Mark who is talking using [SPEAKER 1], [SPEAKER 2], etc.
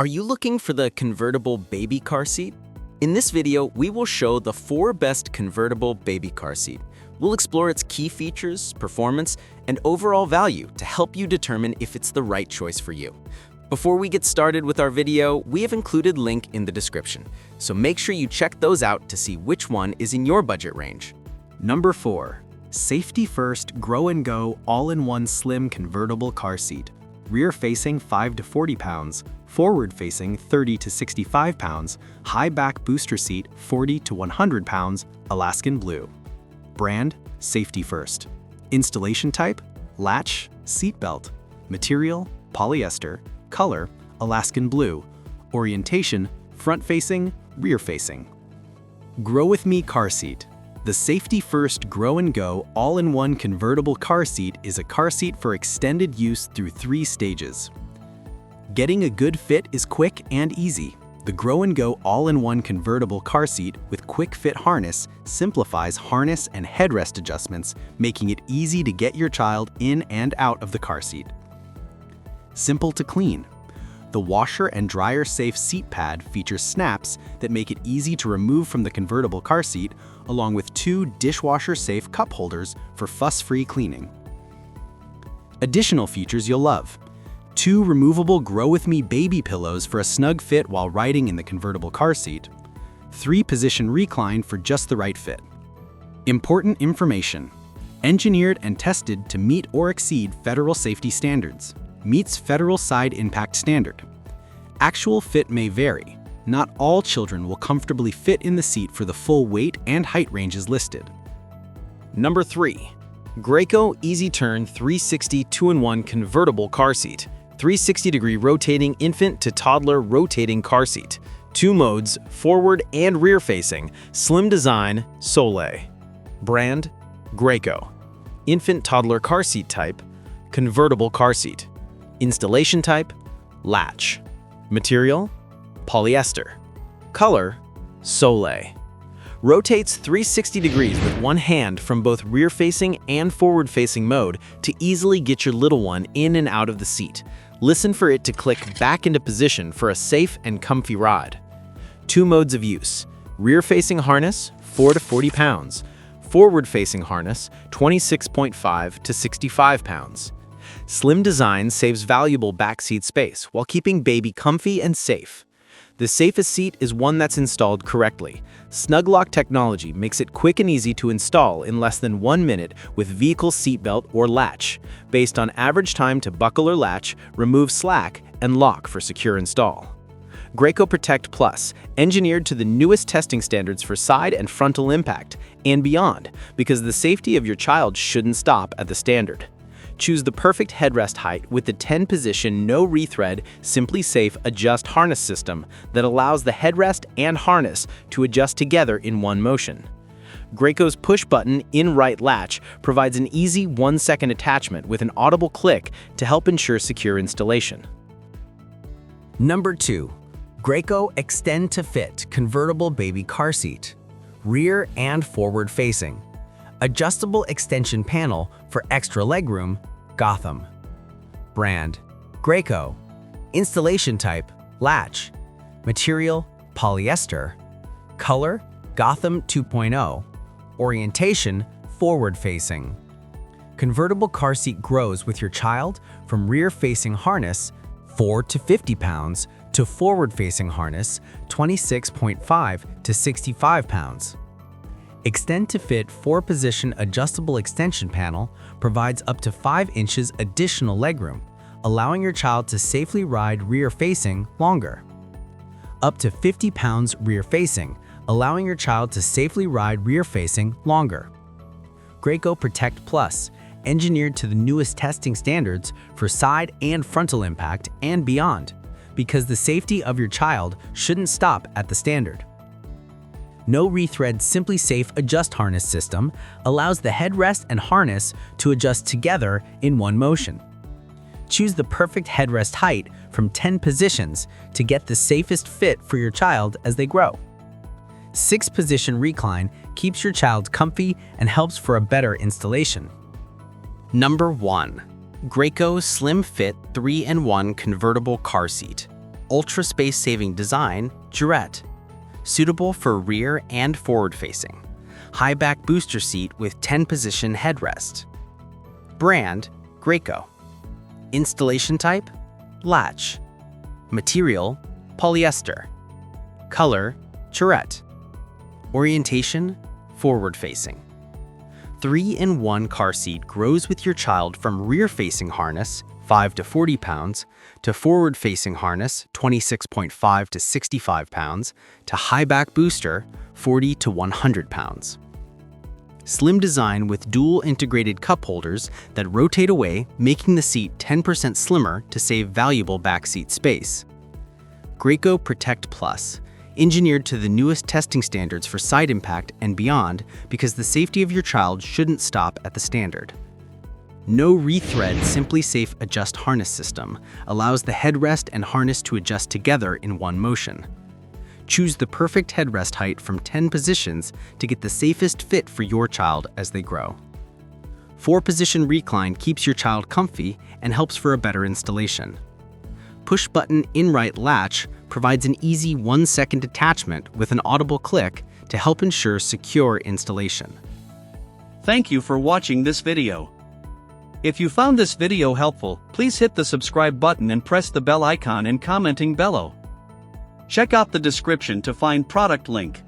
[SPEAKER 1] Are you looking for the convertible baby car seat? In this video, we will show the 4 best convertible baby car seat. We'll explore its key features, performance, and overall value to help you determine if it's the right choice for you. Before we get started with our video, we have included a link in the description, so make sure you check those out to see which one is in your budget range.
[SPEAKER 2] Number 4. Safety First Grow and Go All-in-One Slim Convertible Car Seat. Rear-facing 5 to 40 pounds, forward-facing 30 to 65 pounds, high-back booster seat 40 to 100 pounds, Alaskan Blue. Brand, Safety First. Installation type, latch, seatbelt. Material, polyester. Color, Alaskan Blue. Orientation, front-facing, rear-facing. Grow With Me Car Seat. The Safety First Grow and Go All-in-One Convertible Car Seat is a car seat for extended use through 3 stages. Getting a good fit is quick and easy. The Grow and Go All-in-One Convertible Car Seat with quick fit harness simplifies harness and headrest adjustments, making it easy to get your child in and out of the car seat. Simple to clean. The washer and dryer safe seat pad features snaps that make it easy to remove from the convertible car seat, along with 2 dishwasher safe cup holders for fuss-free cleaning. Additional features you'll love: 2 removable Grow With Me baby pillows for a snug fit while riding in the convertible car seat, 3-position recline for just the right fit. Important information: engineered and tested to meet or exceed federal safety standards. Meets federal side impact standard. Actual fit may vary. Not all children will comfortably fit in the seat for the full weight and height ranges listed.
[SPEAKER 1] Number 3. Graco EasyTurn 360 2-in-1 Convertible Car Seat. 360-degree rotating infant to toddler rotating car seat. 2 modes, forward and rear facing. Slim design, Soleil. Brand, Graco. Infant toddler car seat type, convertible car seat. Installation type, latch. Material, polyester. Color, Soleil. Rotates 360 degrees with one hand from both rear-facing and forward-facing mode to easily get your little one in and out of the seat. Listen for it to click back into position for a safe and comfy ride. 2 modes of use: rear-facing harness, 4 to 40 pounds. Forward-facing harness, 26.5 to 65 pounds. Slim design saves valuable backseat space while keeping baby comfy and safe. The safest seat is one that's installed correctly. Snuglock technology makes it quick and easy to install in less than 1 minute with vehicle seatbelt or latch, based on average time to buckle or latch, remove slack, and lock for secure install. Graco Protect Plus, engineered to the newest testing standards for side and frontal impact and beyond, because the safety of your child shouldn't stop at the standard. Choose the perfect headrest height with the 10-position no rethread Simply Safe Adjust harness system that allows the headrest and harness to adjust together in one motion. Graco's push-button in-right latch provides an easy 1-second attachment with an audible click to help ensure secure installation.
[SPEAKER 3] Number 2. Graco Extend to Fit Convertible Baby Car Seat. Rear and forward facing. Adjustable extension panel for extra legroom, Gotham. Brand, Graco. Installation type, latch. Material, polyester. Color, Gotham 2.0. Orientation, forward-facing. Convertible car seat grows with your child from rear-facing harness, 4 to 50 pounds, to forward-facing harness, 26.5 to 65 pounds. Extend to Fit 4-position adjustable extension panel provides up to 5 inches additional legroom, allowing your child to safely ride rear-facing longer. Up to 50 pounds rear-facing, allowing your child to safely ride rear-facing longer. Graco Protect Plus, engineered to the newest testing standards for side and frontal impact and beyond, because the safety of your child shouldn't stop at the standard. No rethread Simply Safe Adjust harness system allows the headrest and harness to adjust together in one motion. Choose the perfect headrest height from 10 positions to get the safest fit for your child as they grow. 6-position recline keeps your child comfy and helps for a better installation.
[SPEAKER 1] Number 1. Graco Slimfit 3-in-1 Convertible Car Seat.
[SPEAKER 3] ultra space-saving design, Durette, suitable for rear and forward-facing. High back booster seat with 10-position headrest. Brand, Graco. Installation type, latch. Material, polyester. Color, Durette. Orientation, forward-facing. 3-in-1 car seat grows with your child from rear-facing harness, 5 to 40 pounds, to forward-facing harness, 26.5 to 65 pounds, to high back booster, 40 to 100 pounds. Slim design with dual integrated cup holders that rotate away, making the seat 10% slimmer to save valuable backseat space. Graco Protect Plus, engineered to the newest testing standards for side impact and beyond because the safety of your child shouldn't stop at the standard. No rethread Simply Safe Adjust harness system allows the headrest and harness to adjust together in one motion. Choose the perfect headrest height from 10 positions to get the safest fit for your child as they grow. 4-position recline keeps your child comfy and helps for a better installation. Push-button in-right latch provides an easy 1-second attachment with an audible click to help ensure secure installation.
[SPEAKER 4] Thank you for watching this video. If you found this video helpful, please hit the subscribe button and press the bell icon and commenting below. Check out the description to find product link.